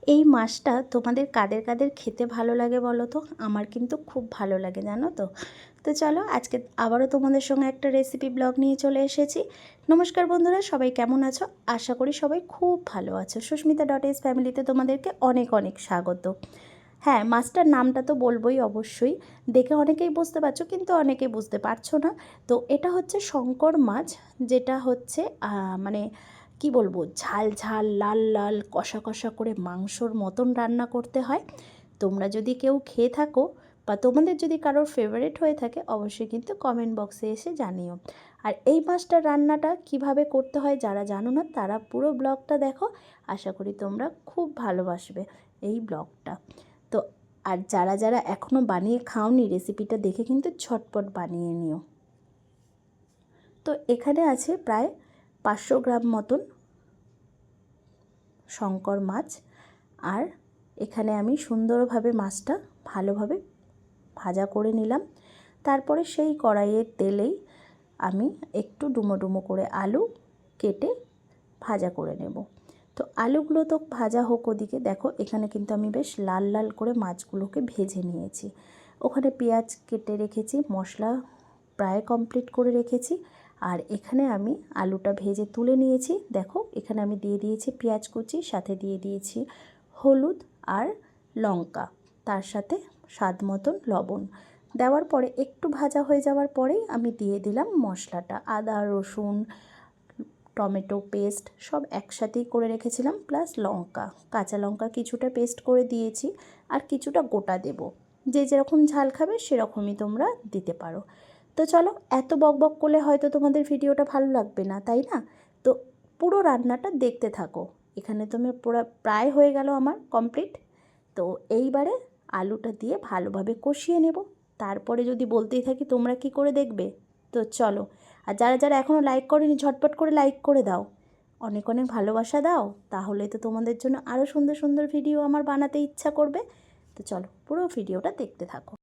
এই মাছটা তোমাদের কাদের কাদের খেতে ভালো লাগে বলো তো? আমার কিন্তু খুব ভালো লাগে, জানো তো। তো চলো, আজকে আবারও তোমাদের সঙ্গে একটা রেসিপি ব্লগ নিয়ে চলে এসেছি। নমস্কার বন্ধুরা, সবাই কেমন আছো? আশা করি সবাই খুব ভালো আছো। সুস্মিতা.এস ফ্যামিলিতে তোমাদেরকে অনেক অনেক স্বাগত। হ্যাঁ, মাছটার নামটা তো বলবোই অবশ্যই, দেখে অনেকেই বুঝতে পারছো, কিন্তু অনেকেই বুঝতে পারছো না। তো এটা হচ্ছে শঙ্কর মাছ, যেটা হচ্ছে মানে কি বলবো, ঝাল ঝাল লাল লাল কষা কষা করে মাংসর মতন রান্না করতে হয়। তোমরা যদি কেউ খেয়ে থাকো বা তোমাদের যদি কারোর ফেভারিট হয়ে থাকে, অবশ্যই কিন্তু কমেন্ট বক্সে এসে জানিও। আর এই মাছটার রান্নাটা কিভাবে করতে হয় যারা জানো না, তারা পুরো ব্লগটা দেখো। আশা করি তোমরা খুব ভালোবাসবে এই ব্লগটা। তো আর যারা যারা এখনও বানিয়ে খাওনি, রেসিপিটা দেখে কিন্তু ঝটপট বানিয়ে নিও। তো এখানে আছে প্রায় 500 গ্রাম মতন শঙ্কর মাছ। আর এখানে আমি সুন্দরভাবে মাছটা ভালোভাবে ভাজা করে নিলাম। তারপরে সেই কড়াইয়ের তেলেই আমি একটু ডুমো ডুমো করে আলু কেটে ভাজা করে নেব। তো আলুগুলো তো ভাজা হোক ওদিকে, দেখো এখানে কিন্তু আমি বেশ লাল লাল করে মাছগুলোকে ভেজে নিয়েছি। ওখানে পেঁয়াজ কেটে রেখেছি, মশলা প্রায় কমপ্লিট করে রেখেছি। আর এখানে আমি আলুটা ভেজে তুলে নিয়েছি। দেখো এখানে আমি দিয়ে দিয়েছি পেঁয়াজ কুচি, সাথে দিয়ে দিয়েছি হলুদ আর লঙ্কা, তার সাথে স্বাদ মতন লবণ। দেওয়ার পরে একটু ভাজা হয়ে যাওয়ার পরেই আমি দিয়ে দিলাম মশলাটা, আদা রসুন টমেটো পেস্ট সব একসাথেই করে রেখেছিলাম, প্লাস লঙ্কা, কাঁচা লঙ্কা কিছুটা পেস্ট করে দিয়েছি, আর কিছুটা গোটা দেব। যে যেরকম ঝাল খাবে সেরকমই তোমরা দিতে পারো। তো চলো, এত বক বক করলে হয়তো তোমাদের ভিডিওটা ভালো লাগবে না, তাই না? তো পুরো রান্নাটা দেখতে থাকো। এখানে তুমি পুরো প্রায় হয়ে গেল আমার কমপ্লিট। তো এইবারে আলুটা দিয়ে ভালোভাবে কষিয়ে নেব। তারপরে যদি বলতেই থাকি তোমরা কি করে দেখবে, তো চলো। আর যারা যারা এখনও লাইক করেনি, ঝটপট করে লাইক করে দাও, অনেক অনেক ভালোবাসা দাও, তাহলে তো তোমাদের জন্য আরও সুন্দর সুন্দর ভিডিও আমার বানাতে ইচ্ছা করবে। তো চলো, পুরো ভিডিওটা দেখতে থাকো।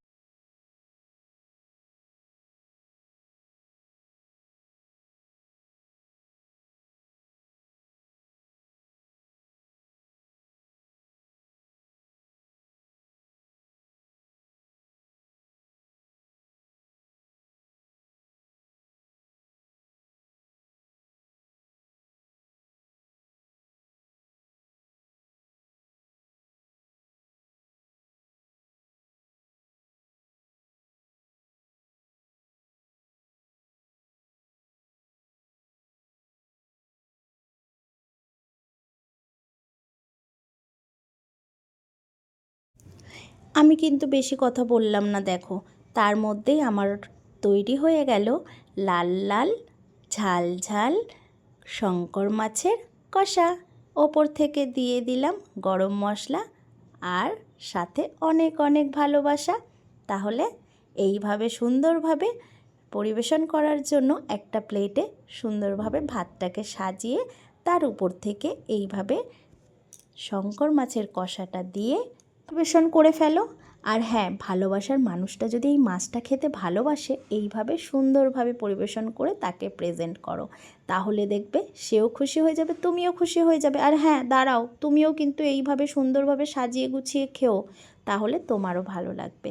আমি কিন্তু বেশি কথা বললাম না, দেখো তার মধ্যেই আমার তৈরি হয়ে গেল লাল লাল ঝাল ঝাল শঙ্কর মাছের কষা। ওপর থেকে দিয়ে দিলাম গরম মশলা, আর সাথে অনেক অনেক ভালোবাসা। তাহলে এইভাবে সুন্দরভাবে পরিবেশন করার জন্য একটা প্লেটে সুন্দরভাবে ভাতটাকে সাজিয়ে তার উপর থেকে এইভাবে শঙ্কর মাছের কষাটা দিয়ে পরিবেশন করে ফেলো। আর হ্যাঁ, ভালোবাসার মানুষটা যদি এই মাছটা খেতে ভালোবাসে, এইভাবে সুন্দরভাবে পরিবেশন করে তাকে প্রেজেন্ট করো, তাহলে দেখবে সেও খুশি হয়ে যাবে, তুমিও খুশি হয়ে যাবে। আর হ্যাঁ দাঁড়াও, তুমিও কিন্তু এইভাবে সুন্দরভাবে সাজিয়ে গুছিয়ে খেও, তাহলে তোমারও ভালো লাগবে।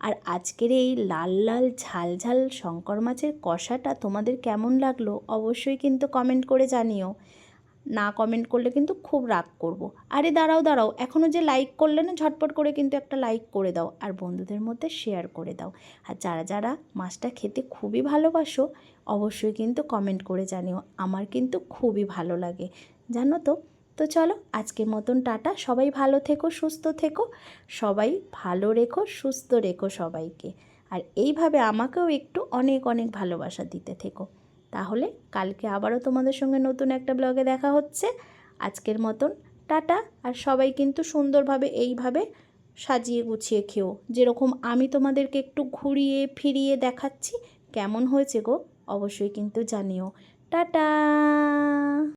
আর আজকের এই লাল লাল ঝাল ঝাল শঙ্কর মাছের কষাটা তোমাদের কেমন লাগলো অবশ্যই কিন্তু কমেন্ট করে জানিও। না কমেন্ট করলে কিন্তু খুব রাগ করব। আরে দাঁড়াও দাঁড়াও, এখনও যে লাইক করলে না, ঝটপট করে কিন্তু একটা লাইক করে দাও, আর বন্ধুদের মধ্যে শেয়ার করে দাও। আর যারা যারা মাছটা খেতে খুবই ভালোবাসো, অবশ্যই কিন্তু কমেন্ট করে জানিও, আমার কিন্তু খুবই ভালো লাগে, জানো তো। তো চলো, আজকের মতন টাটা। সবাই ভালো থেকো, সুস্থ থেকো, সবাই ভালো রেখো, সুস্থ রেখো সবাইকে। আর এইভাবে আমাকেও একটু অনেক অনেক ভালোবাসা দিতে থেকো। তাহলে কালকে আবারও তোমাদের সঙ্গে নতুন একটা ব্লগে দেখা হচ্ছে। আজকের মতন টাটা। আর সবাই কিন্তু সুন্দরভাবে এইভাবে সাজিয়ে গুছিয়ে খেও, যেরকম আমি তোমাদেরকে একটু ঘুরিয়ে ফিরিয়ে দেখাচ্ছি। কেমন হয়েছে গো অবশ্যই কিন্তু জানিও। টাটা।